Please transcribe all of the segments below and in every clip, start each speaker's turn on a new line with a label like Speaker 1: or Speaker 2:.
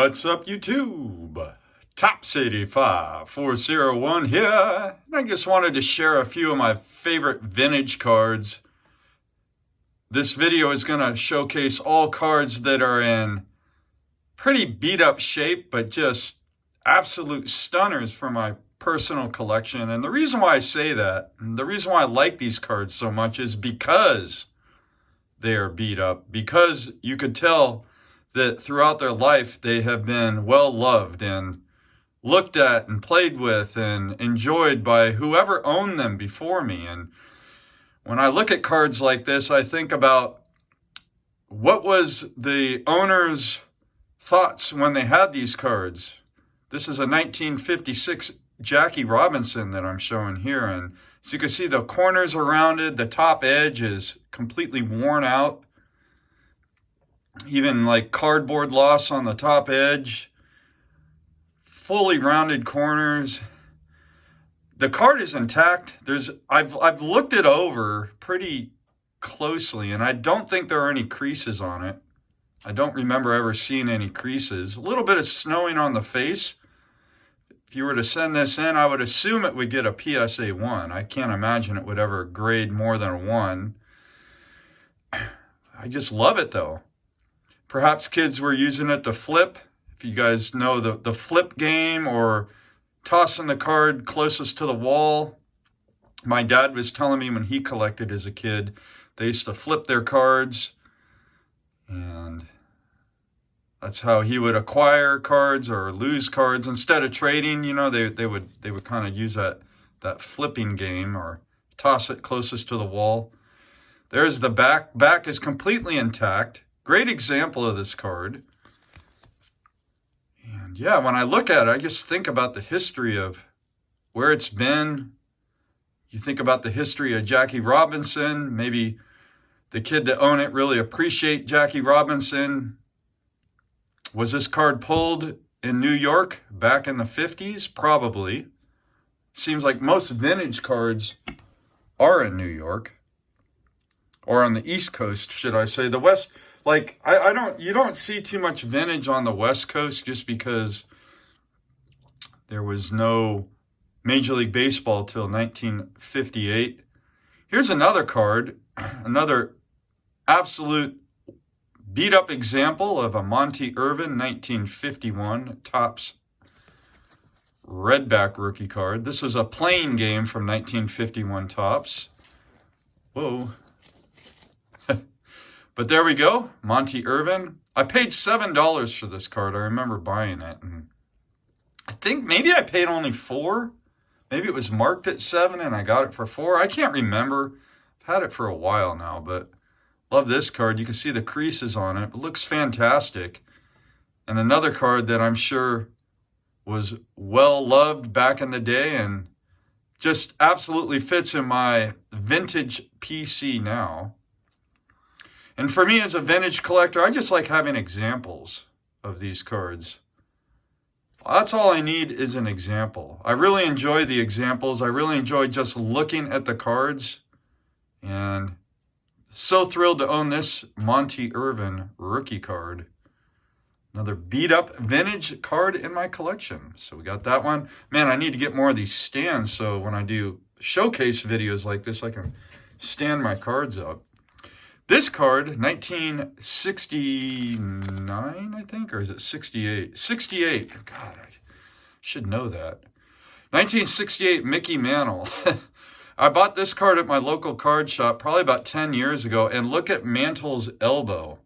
Speaker 1: What's up, YouTube? Tops85401 here. And I just wanted to share a few of my favorite vintage cards. This video is going to showcase all cards that are in pretty beat up shape, but just absolute stunners for my personal collection. And the reason why I say that, and the reason why I like these cards so much is because they are beat up, because you could tell that throughout their life they have been well loved and looked at and played with and enjoyed by whoever owned them before me. And when I look at cards like this, I think about what was the owner's thoughts when they had these cards. This is a 1956 Jackie Robinson that I'm showing here, and as you can see, the corners are rounded, the top edge is completely worn out. Even like cardboard loss on the top edge, fully rounded corners. The card is intact. I've looked it over pretty closely, and I don't think there are any creases on it. I don't remember ever seeing any creases. A little bit of snowing on the face. If you were to send this in, I would assume it would get a PSA 1. I can't imagine it would ever grade more than a 1. I just love it though. Perhaps kids were using it to flip. If you guys know the flip game, or tossing the card closest to the wall. My dad was telling me when he collected as a kid, they used to flip their cards, and that's how he would acquire cards or lose cards instead of trading. You know, they would kind of use that flipping game, or toss it closest to the wall. There's the back. Back is completely intact. Great example of this card. And yeah, when I look at it, I just think about the history of where it's been. You think about the history of Jackie Robinson. Maybe the kid that owned it really appreciate Jackie Robinson. Was this card pulled in New York back in the 50s? Probably. Seems like most vintage cards are in New York. Or on the East Coast, should I say. The West, like, you don't see too much vintage on the West Coast just because there was no Major League Baseball till 1958. Here's another card, another absolute beat up example of a Monty Irvin 1951 Topps Redback rookie card. This is a playing game from 1951 Topps. Whoa. But there we go, Monty Irvin. I paid $7 for this card. I remember buying it, and I think maybe I paid only $4. Maybe it was marked at $7 and I got it for $4. I can't remember. I've had it for a while now, but love this card. You can see the creases on it. It looks fantastic. And another card that I'm sure was well loved back in the day and just absolutely fits in my vintage PC now. And for me as a vintage collector, I just like having examples of these cards. That's all I need is an example. I really enjoy the examples. I really enjoy just looking at the cards. And so thrilled to own this Monty Irvin rookie card. Another beat up vintage card in my collection. So we got that one. Man, I need to get more of these stands so when I do showcase videos like this, I can stand my cards up. This card, 1969, I think, or is it 68? 68. God, I should know that. 1968 Mickey Mantle. I bought this card at my local card shop probably about 10 years ago, and look at Mantle's elbow.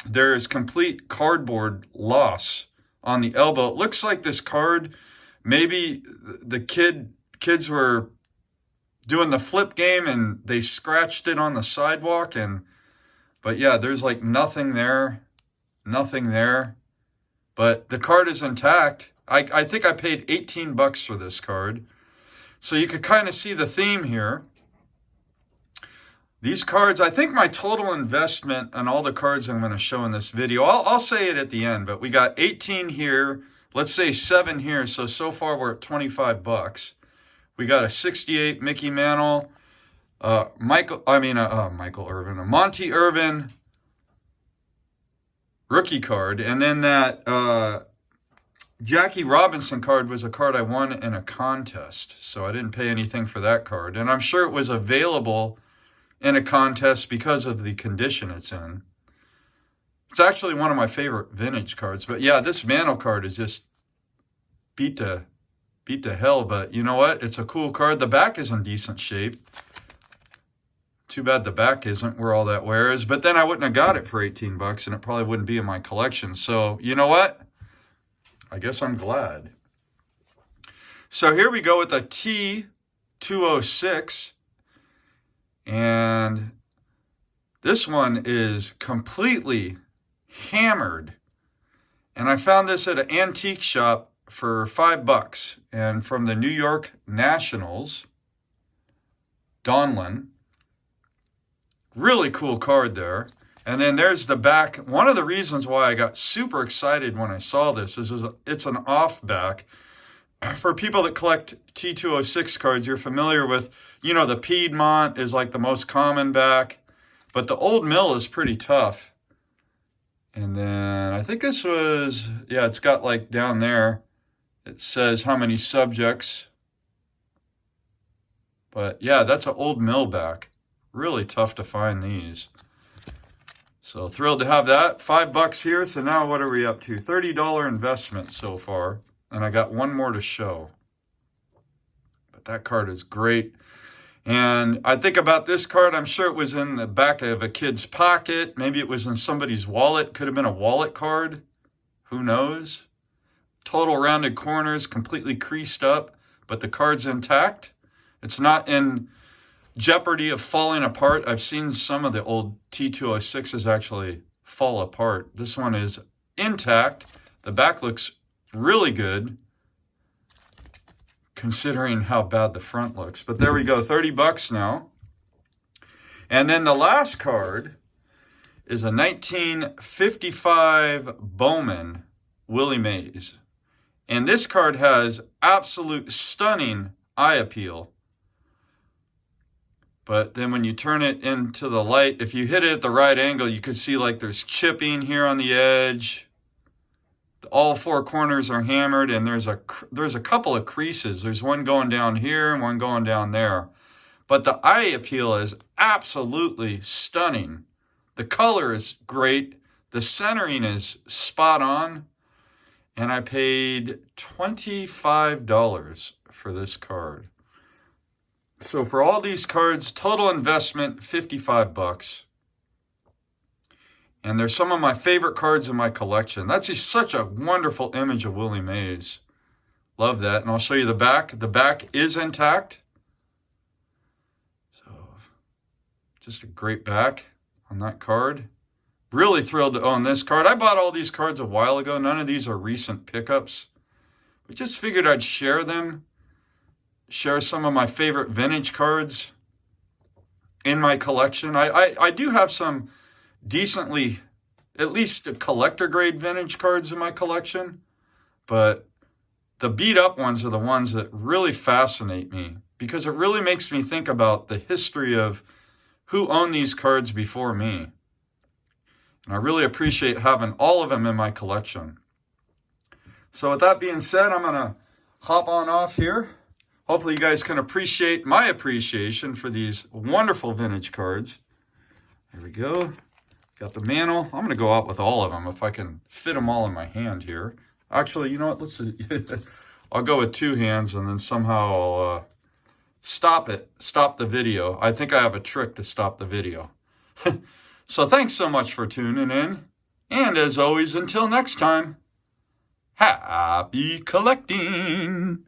Speaker 1: There is complete cardboard loss on the elbow. It looks like this card, maybe the kids were doing the flip game and they scratched it on the sidewalk, but yeah, there's like nothing there, but the card is intact. I think I paid $18 for this card. So you could kind of see the theme here. These cards, I think my total investment on all the cards I'm going to show in this video, I'll say it at the end, but we got 18 here, let's say 7 here, so far we're at $25. We got a 68 Mickey Mantle, Monty Irvin, rookie card. And then that Jackie Robinson card was a card I won in a contest. So I didn't pay anything for that card. And I'm sure it was available in a contest because of the condition it's in. It's actually one of my favorite vintage cards. But yeah, this Mantle card is just beat to hell. But you know what? It's a cool card. The back is in decent shape. Too bad the back isn't where all that wears. But then I wouldn't have got it for 18 bucks, and it probably wouldn't be in my collection. So you know what? I guess I'm glad. So here we go with a T206. And this one is completely hammered. And I found this at an antique shop for $5. And from the New York Nationals, Donlin. Really cool card there. And then there's the back. One of the reasons why I got super excited when I saw this is it's an off back. For people that collect T206 cards, you're familiar with, you know, the Piedmont is like the most common back. But the Old Mill is pretty tough. And then I think this was, yeah, it's got like down there, it says how many subjects. But yeah, that's an Old Mill back. Really tough to find these. So thrilled to have that. $5 here. So now what are we up to? $30 investment so far. And I got one more to show. But that card is great. And I think about this card, I'm sure it was in the back of a kid's pocket. Maybe it was in somebody's wallet. Could have been a wallet card. Who knows? Total rounded corners, completely creased up. But the card's intact. It's not in jeopardy of falling apart. I've seen some of the old T206s actually fall apart. This one is intact. The back looks really good considering how bad the front looks. But there we go, $30 now. And then the last card is a 1955 Bowman Willie Mays. And this card has absolute stunning eye appeal. But then when you turn it into the light, if you hit it at the right angle, you can see like there's chipping here on the edge. All four corners are hammered, and there's a couple of creases. There's one going down here and one going down there. But the eye appeal is absolutely stunning. The color is great. The centering is spot on. And I paid $25 for this card. So for all these cards, total investment, $55. And they're some of my favorite cards in my collection. That's just such a wonderful image of Willie Mays. Love that. And I'll show you the back. The back is intact. So just a great back on that card. Really thrilled to own this card. I bought all these cards a while ago. None of these are recent pickups. But just figured I'd share them. Share some of my favorite vintage cards in my collection. I do have some decently, at least collector grade vintage cards in my collection. But the beat up ones are the ones that really fascinate me. Because it really makes me think about the history of who owned these cards before me. And I really appreciate having all of them in my collection. So with that being said, I'm going to hop on off here. Hopefully you guys can appreciate my appreciation for these wonderful vintage cards. There we go. Got the Mantle. I'm going to go out with all of them if I can fit them all in my hand here. Actually, you know what? Let's see. I'll go with two hands and then somehow I'll stop the video. I think I have a trick to stop the video. So thanks so much for tuning in. And as always, until next time, happy collecting.